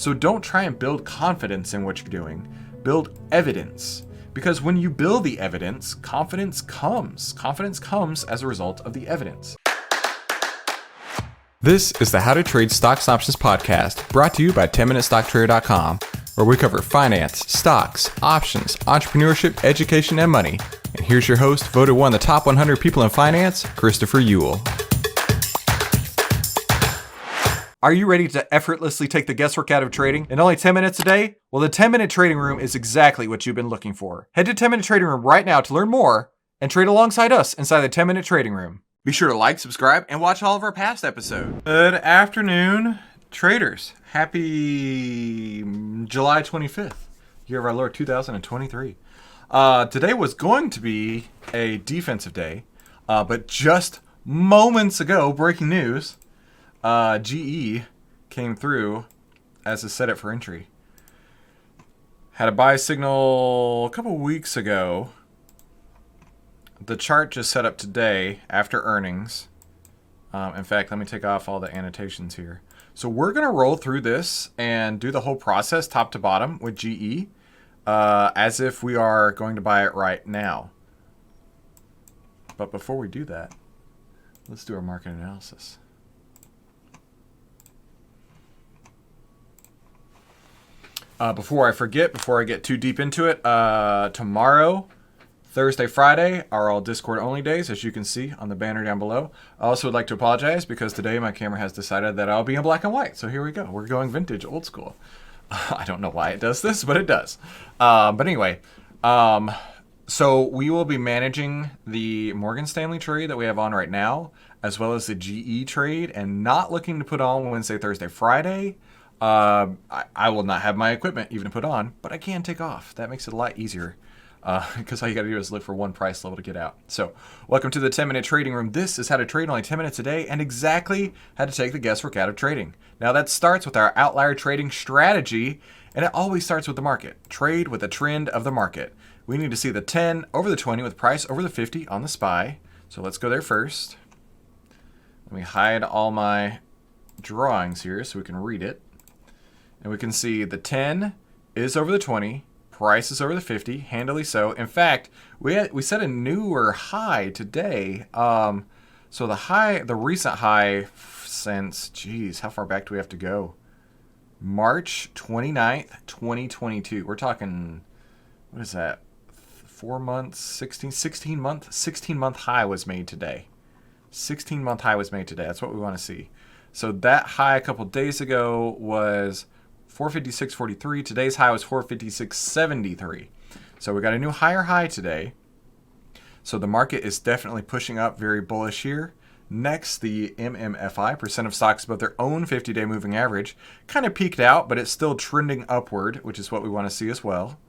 So don't try and build confidence in what you're doing. Build evidence. Because when you build the evidence, confidence comes. Confidence comes as a result of the evidence. This is the How to Trade Stocks and Options podcast, brought to you by 10MinuteStockTrader.com, where we cover finance, stocks, options, entrepreneurship, education, and money. And here's your host, voted one of the top 100 people in finance, Christopher Ewell. Are you ready to effortlessly take the guesswork out of trading in only 10 minutes a day? Well, the 10-Minute Trading Room is exactly what you've been looking for. Head to 10-Minute Trading Room right now to learn more and trade alongside us inside the 10-Minute Trading Room. Be sure to like, subscribe, and watch all of our past episodes. Good afternoon, traders. Happy July 25th, year of our Lord 2023. Today was going to be a defensive day, but just moments ago, breaking news, GE came through as a setup for entry. Had a buy signal a couple weeks ago. The chart just set up today after earnings. In fact, let me take off all the annotations here. So we're going to roll through this and do the whole process top to bottom with GE as if we are going to buy it right now. But before we do that, let's do our market analysis. Before I forget, before I get too deep into it, tomorrow, Thursday, Friday are all Discord only days, as you can see on the banner down below. I also would like to apologize because today my camera has decided that I'll be in black and white. So here we go. We're going vintage, old school. I don't know why it does this, but it does. But anyway, so we will be managing the Morgan Stanley trade that we have on right now, as well as the GE trade, and not looking to put on Wednesday, Thursday, Friday. I will not have my equipment even to put on, but I can take off. That makes it a lot easier because all you got to do is look for one price level to get out. So welcome to the 10-Minute Trading Room. This is how to trade only 10 minutes a day and exactly how to take the guesswork out of trading. Now that starts with our outlier trading strategy, and it always starts with the market. Trade with the trend of the market. We need to see the 10 over the 20 with price over the 50 on the SPY. So let's go there first. Let me hide all my drawings here so we can read it. And we can see the 10 is over the 20, price is over the 50, handily so. In fact, we set a newer high today. So the recent high since, geez, how far back do we have to go? March 29th, 2022. We're talking, what is that? 4 months, 16 month high was made today. 16-month high was made today. That's what we want to see. So that high a couple days ago was 456.43. Today's high was 456.73. So we got a new higher high today. So the market is definitely pushing up, very bullish here. Next, the MMFI, percent of stocks above their own 50-day moving average, kind of peaked out, but it's still trending upward, which is what we want to see as well.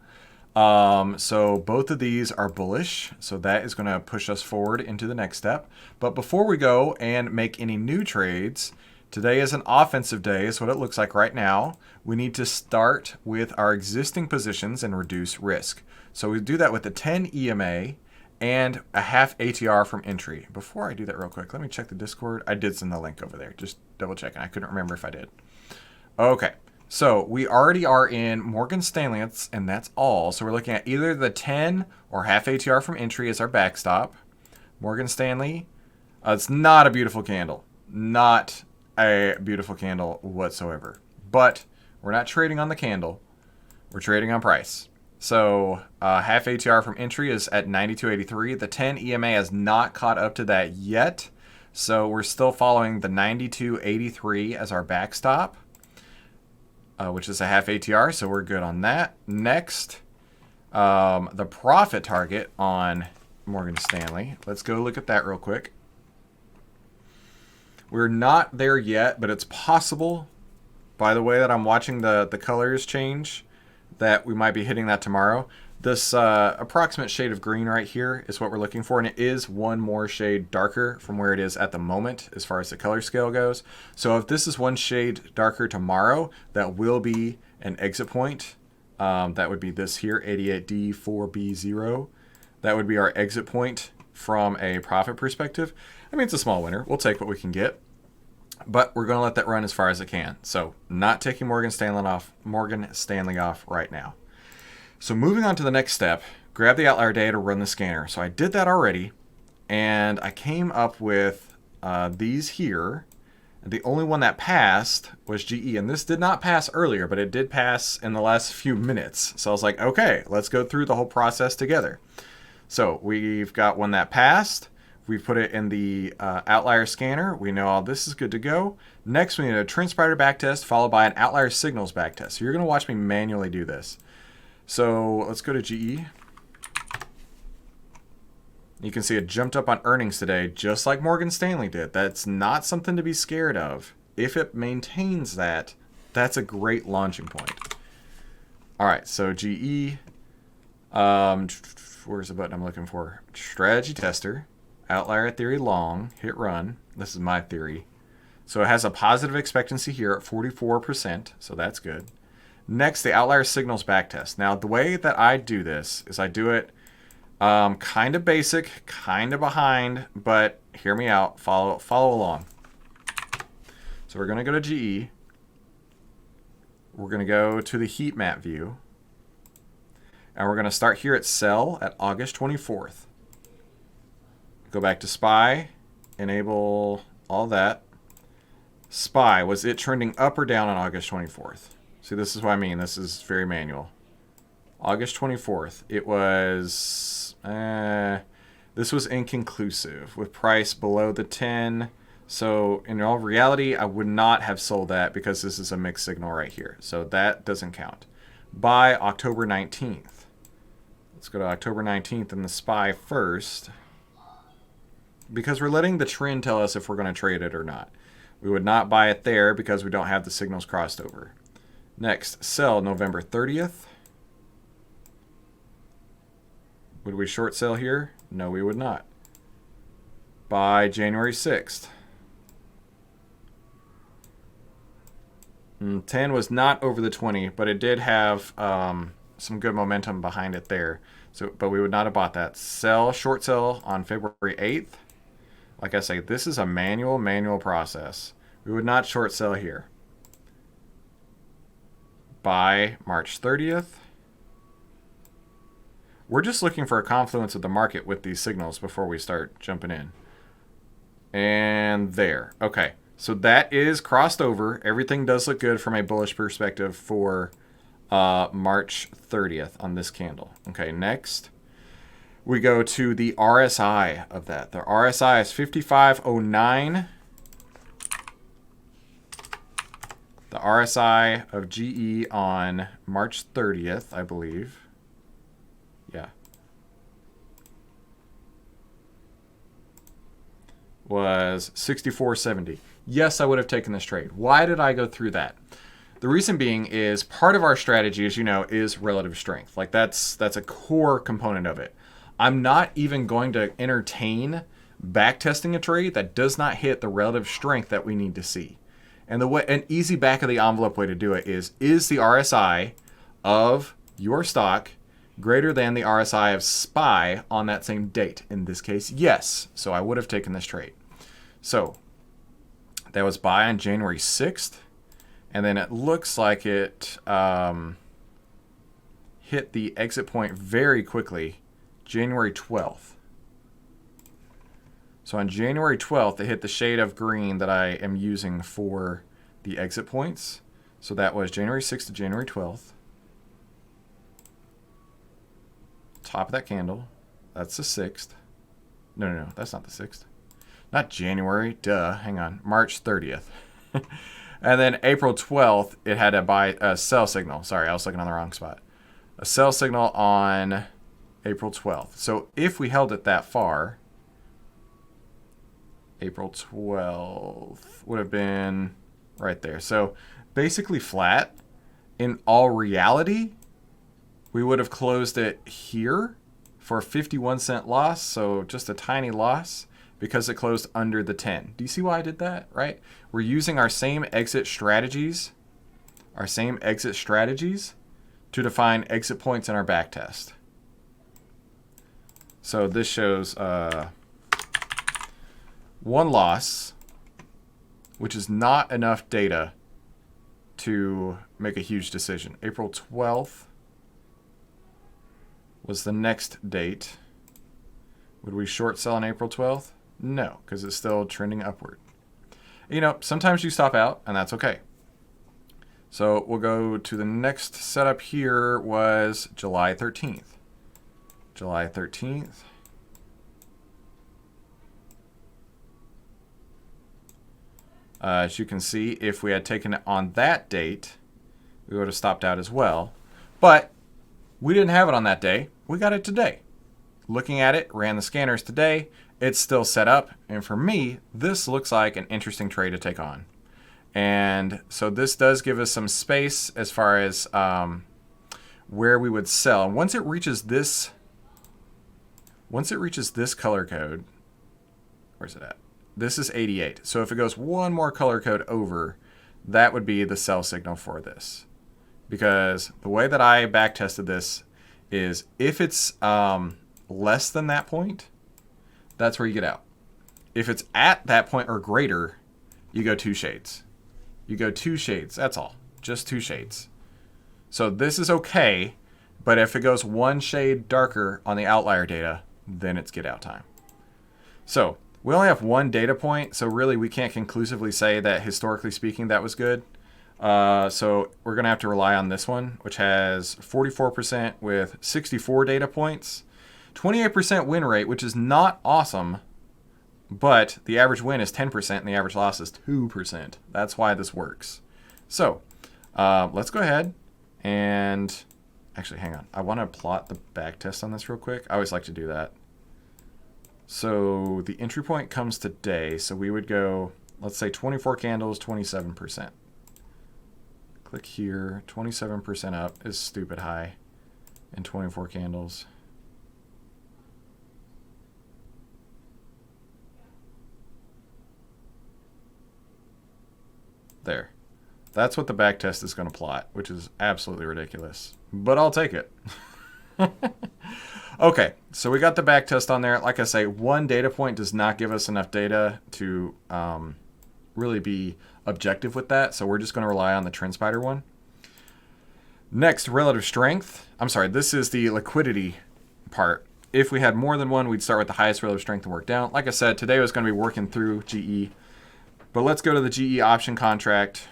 So both of these are bullish. So that is going to push us forward into the next step. But before we go and make any new trades, today is an offensive day, is what it looks like right now. We need to start with our existing positions and reduce risk. So we do that with the 10 EMA and a half ATR from entry. Before I do that real quick, let me check the Discord. I did send the link over there, just double checking. I couldn't remember if I did. Okay, so we already are in Morgan Stanley, and that's all. So we're looking at either the 10 or half ATR from entry as our backstop. Morgan Stanley, it's not a beautiful candle. Not a beautiful candle whatsoever. But we're not trading on the candle. We're trading on price. So half ATR from entry is at 92.83. The 10 EMA has not caught up to that yet. So we're still following the 92.83 as our backstop, which is a half ATR. So we're good on that. Next, the profit target on Morgan Stanley. Let's go look at that real quick. We're not there yet, but it's possible, by the way that I'm watching the colors change, that we might be hitting that tomorrow. This approximate shade of green right here is what we're looking for, and it is one more shade darker from where it is at the moment as far as the color scale goes. So if this is one shade darker tomorrow, that will be an exit point. That would be this here, 88D4B0. That would be our exit point from a profit perspective. I mean, it's a small winner. We'll take what we can get. but we're going to let that run as far as it can. So not taking Morgan Stanley off right now. So moving on to the next step, grab the outlier data to run the scanner. So I did that already, and I came up with these here. The only one that passed was GE, and this did not pass earlier, but it did pass in the last few minutes. So I was like, okay, let's go through the whole process together. So we've got one that passed. We put it in the outlier scanner. We know all this is good to go. Next, we need a trend spider backtest followed by an outlier signals backtest. So you're going to watch me manually do this. So let's go to GE. You can see it jumped up on earnings today, just like Morgan Stanley did. That's not something to be scared of. If it maintains that, that's a great launching point. All right, so GE. Where's the button I'm looking for? Strategy tester. Outlier theory long, hit run. This is my theory. So it has a positive expectancy here at 44%, so that's good. Next, the outlier signals backtest. Now, the way that I do this is I do it kind of basic, kind of behind, but hear me out. Follow along. So we're going to go to GE. We're going to go to the heat map view. And we're going to start here at sell at August 24th. Go back to SPY, enable all that. SPY, was it trending up or down on August 24th? See, this is what I mean. This is very manual. August 24th, it was, this was inconclusive with price below the 10. So in all reality, I would not have sold that because this is a mixed signal right here. So that doesn't count. By October 19th. Let's go to October 19th and the SPY first. Because we're letting the trend tell us if we're going to trade it or not. We would not buy it there because we don't have the signals crossed over. Next, sell November 30th. Would we short sell here? No, we would not. Buy January 6th. 10 was not over the 20, but it did have some good momentum behind it there. So, but we would not have bought that. Sell, short sell on February 8th. Like I say, this is a manual process. We would not short sell here. Buy March 30th. We're just looking for a confluence of the market with these signals before we start jumping in. And there. Okay. So that is crossed over. Everything does look good from a bullish perspective for March 30th on this candle. Okay, next. We go to the RSI of that. The RSI is 5509. The RSI of GE on March 30th, I believe. Yeah. Was 6470. Yes, I would have taken this trade. Why did I go through that? The reason being is part of our strategy, as you know, is relative strength. Like that's a core component of it. I'm not even going to entertain backtesting a trade that does not hit the relative strength that we need to see. And an easy back of the envelope way to do it is the RSI of your stock greater than the RSI of SPY on that same date? In this case, yes. So I would have taken this trade. So that was buy on January 6th. And then it looks like it hit the exit point very quickly, January 12th. So on January 12th, it hit the shade of green that I am using for the exit points. So that was January 6th to January 12th. Top of that candle. That's the 6th. No, that's not the 6th. Not January, duh, hang on. March 30th. And then April 12th, it had a sell signal. Sorry, I was looking on the wrong spot. A sell signal on April 12th. So if we held it that far, April 12th would have been right there. So basically flat. In all reality, we would have closed it here for a 51-cent loss. So just a tiny loss because it closed under the 10. Do you see why I did that, right? We're using our same exit strategies, to define exit points in our backtest. So this shows one loss which is not enough data to make a huge decision. April 12th was the next date. Would we short sell on April 12th? No, because it's still trending upward. You know, sometimes you stop out, and that's okay. So we'll go to the next setup here was July 13th. July 13th. As you can see, if we had taken it on that date, we would have stopped out as well. But we didn't have it on that day. We got it today. Looking at it, ran the scanners today. It's still set up. And for me, this looks like an interesting trade to take on. And so this does give us some space as far as where we would sell. And once it reaches this color code, where's it at? This is 88. So if it goes one more color code over, that would be the sell signal for this. Because the way that I back tested this is if it's less than that point, that's where you get out. If it's at that point or greater, you go 2 shades. You go 2 shades, that's all. Just 2 shades. So this is okay, but if it goes 1 shade darker on the outlier data, then it's get out time. So we only have 1 data point, so really we can't conclusively say that historically speaking that was good. So we're going to have to rely on this one, which has 44% with 64 data points. 28% win rate, which is not awesome, but the average win is 10% and the average loss is 2%. That's why this works. So let's go ahead and actually hang on. I want to plot the back test on this real quick. I always like to do that. So the entry point comes today. So we would go, let's say 24 candles, 27%. Click here. 27% up is stupid high in 24 candles. There. That's what the back test is going to plot, which is absolutely ridiculous. But I'll take it. Okay, so we got the back test on there. Like I say, 1 data point does not give us enough data to really be objective with that. So we're just going to rely on the TrendSpider one. Next, relative strength. I'm sorry, this is the liquidity part. If we had more than one, we'd start with the highest relative strength and work down. Like I said, today was going to be working through GE. But let's go to the GE option contract.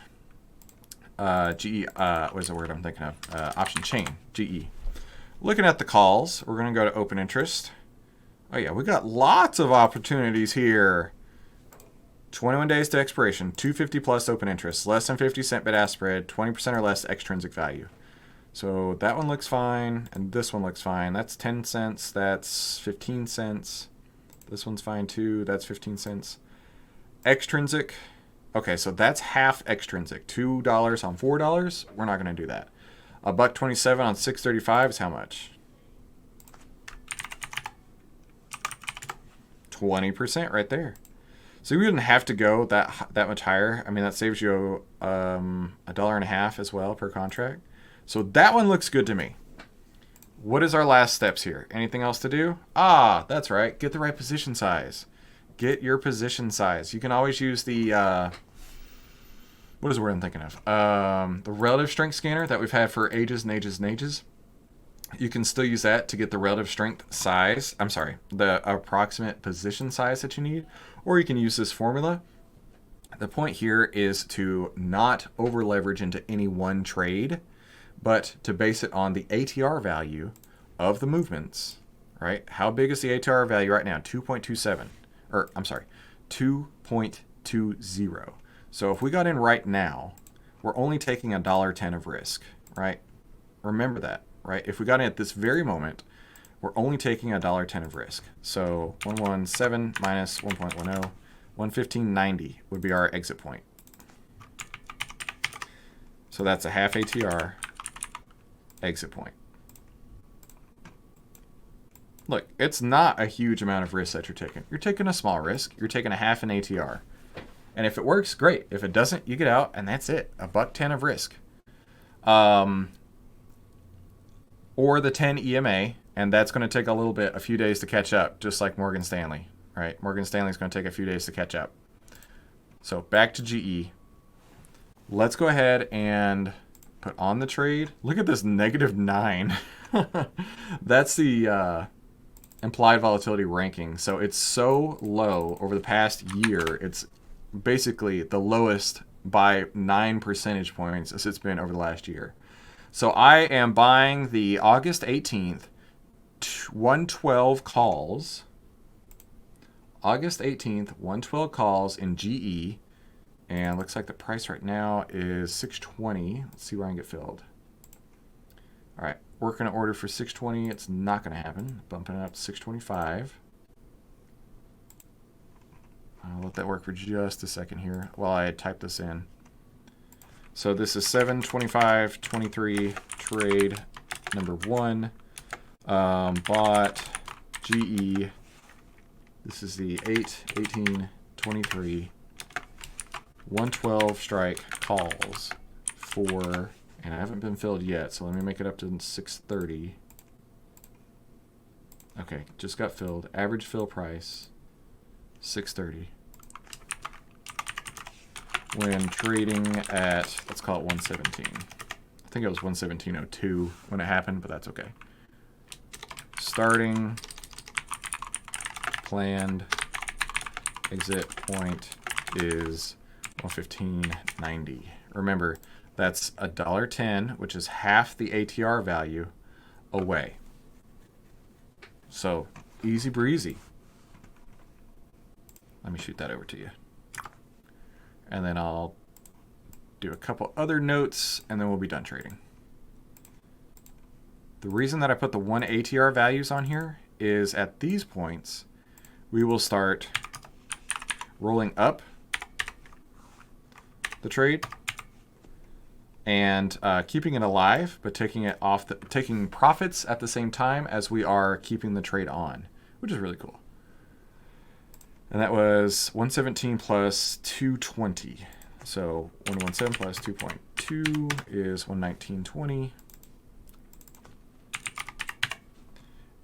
GE, what is the word I'm thinking of? Option chain, GE. Looking at the calls, we're going to go to open interest. Oh yeah, we got lots of opportunities here. 21 days to expiration, 250 plus open interest, less than 50 cent bid-ask spread, 20% or less extrinsic value. So that one looks fine, and this one looks fine. That's 10 cents, that's 15 cents. This one's fine too, that's 15 cents. Extrinsic, okay, so that's half extrinsic. $2 on $4, we're not going to do that. $1.27 on 635 is how much? 20% right there. So you wouldn't have to go that much higher. I mean, that saves you $1.50 as well per contract. So that one looks good to me. What is our last steps here? Anything else to do? Ah, that's right. Get the right position size. Get your position size. You can always use the what is the word I'm thinking of? The relative strength scanner that we've had for ages and ages and ages. You can still use that to get the relative strength size. I'm sorry, the approximate position size that you need. Or you can use this formula. The point here is to not over leverage into any one trade, but to base it on the ATR value of the movements, right? How big is the ATR value right now? 2.27, or I'm sorry, 2.20. So if we got in right now, we're only taking $1.10 of risk, right? Remember that, right? If we got in at this very moment, we're only taking $1.10 of risk. So 117 minus 1.10, 115.90 would be our exit point. So that's a half ATR exit point. Look, it's not a huge amount of risk that you're taking. You're taking a small risk. You're taking a half an ATR. And if it works, great. If it doesn't, you get out, and that's it. $1.10 of risk. Or the 10 EMA, and that's going to take a few days to catch up, just like Morgan Stanley, right? Morgan Stanley's going to take a few days to catch up. So back to GE. Let's go ahead and put on the trade. Look at this -9. That's the implied volatility ranking. So it's so low over the past year. It's basically the lowest by 9 percentage points as it's been over the last year. So I am buying the August 18th 112 calls. August 18th 112 calls in GE. And looks like the price right now is 620. Let's see where I can get filled. All right, working an order for 620. It's not going to happen. Bumping it up to 625. I'll let that work for just a second here while I type this in. So this is 725.23 trade number 1. Bought GE. This is the 8/18/23 112 strike calls for, and I haven't been filled yet, so let me make it up to 630. Okay, just got filled. Average fill price 630. When trading at, let's call it 117. I think it was 117.02 when it happened, but that's okay. Starting planned exit point is 115.90. Remember, that's $1.10, which is half the ATR value away. So easy breezy. Let me shoot that over to you. And then I'll do a couple other notes, and then we'll be done trading. The reason that I put the 1 ATR values on here is at these points, we will start rolling up the trade and keeping it alive, but taking it off, taking profits at the same time as we are keeping the trade on, which is really cool. And that was 117 plus 220. So 117 plus 2.2 is 119.20.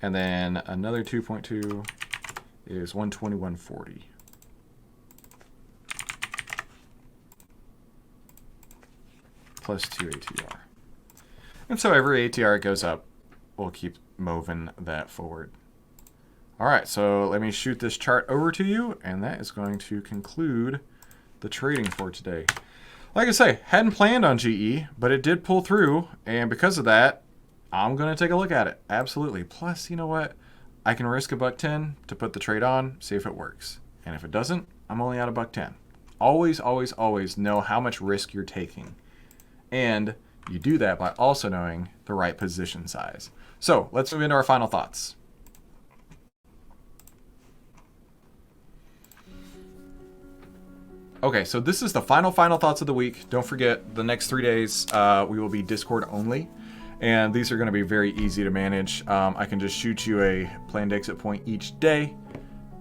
And then another 2.2 is 121.40. Plus 2 ATR. And so every ATR goes up, we'll keep moving that forward. All right, so let me shoot this chart over to you, and that is going to conclude the trading for today. Like I say, hadn't planned on GE, but it did pull through, and because of that, I'm going to take a look at it. Absolutely. Plus, you know what? I can risk $1.10 to put the trade on, see if it works. And if it doesn't, I'm only out $1.10. Always, always, always know how much risk you're taking. And you do that by also knowing the right position size. So let's move into our final thoughts. Okay, so this is the final thoughts of the week. Don't forget, the next 3 days we will be Discord only, and these are going to be very easy to manage. I can just shoot you a planned exit point each day,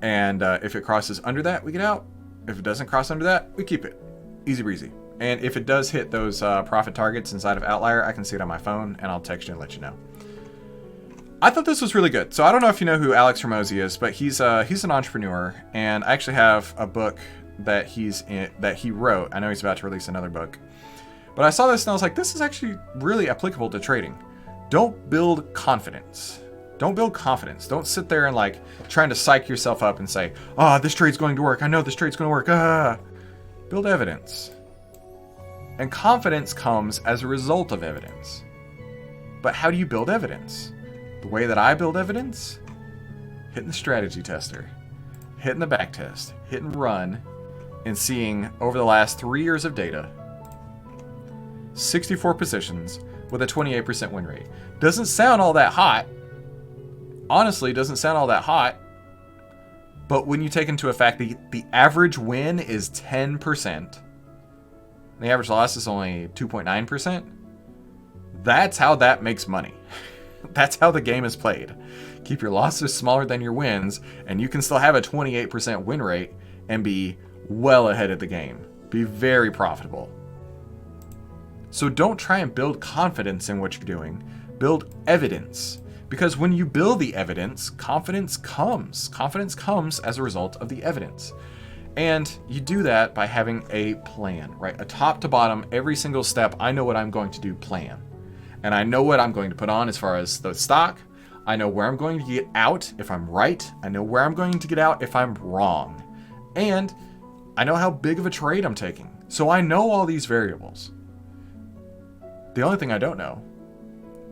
and if it crosses under that, we get out. If it doesn't cross under that, we keep it. Easy breezy. And if it does hit those profit targets inside of Outlier, I can see it on my phone, and I'll text you and let you know. I thought this was really good. So I don't know if you know who Alex Hormozi is, but he's an entrepreneur, and I actually have a book that he wrote. I know he's about to release another book. But I saw this and I was like, this is actually really applicable to trading. Don't build confidence. Don't build confidence. Don't sit there and like trying to psych yourself up and say, this trade's going to work. I know this trade's going to work. Build evidence. And confidence comes as a result of evidence. But how do you build evidence? The way that I build evidence? Hitting the strategy tester, hitting the backtest, hit and run, and seeing over the last 3 years of data, 64 positions with a 28% win rate. Doesn't sound all that hot. Honestly, doesn't sound all that hot. But when you take into effect the average win is 10%, the average loss is only 2.9%, that's how that makes money. That's how the game is played. Keep your losses smaller than your wins, and you can still have a 28% win rate and be well ahead of the game. Be very profitable. So don't try and build confidence in what you're doing. Build evidence. Because when you build the evidence, confidence comes. Confidence comes as a result of the evidence. And you do that by having a plan, right? A top to bottom, every single step, I know what I'm going to do plan. And I know what I'm going to put on as far as the stock. I know where I'm going to get out if I'm right. I know where I'm going to get out if I'm wrong. And I know how big of a trade I'm taking. So I know all these variables. The only thing I don't know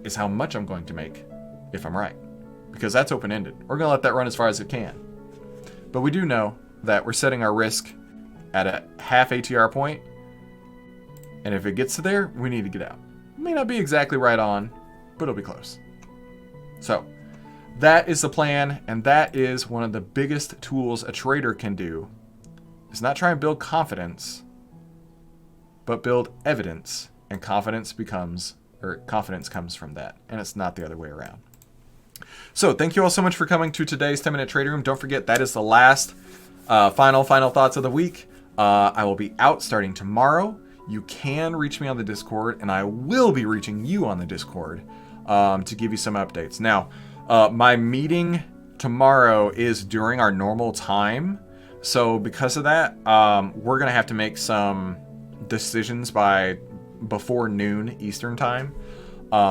is how much I'm going to make if I'm right. Because that's open-ended. We're going to let that run as far as it can. But we do know that we're setting our risk at a half ATR point. And if it gets to there, we need to get out. It may not be exactly right on, but it'll be close. So that is the plan, and that is one of the biggest tools a trader can do. Is not try and build confidence, but build evidence, and confidence comes from that, and it's not the other way around. So thank you all so much for coming to today's 10-minute trading room. Don't forget, that is the last final thoughts of the week. I will be out starting tomorrow. You can reach me on the Discord, and I will be reaching you on the Discord to give you some updates. Now, my meeting tomorrow is during our normal time. So because of that, we're going to have to make some decisions before noon Eastern time.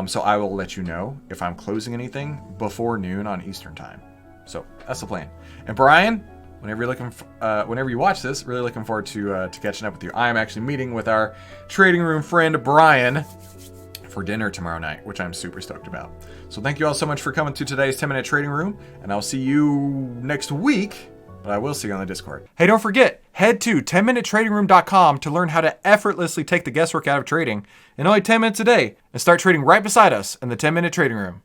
So I will let you know if I'm closing anything before noon on Eastern time. So that's the plan. And Brian, whenever you watch this, really looking forward to catching up with you. I am actually meeting with our trading room friend Brian for dinner tomorrow night, which I'm super stoked about. So thank you all so much for coming to today's 10-minute trading room, and I'll see you next week, but I will see you on the Discord. Hey, don't forget, head to 10minutetradingroom.com to learn how to effortlessly take the guesswork out of trading in only 10 minutes a day and start trading right beside us in the 10-minute trading room.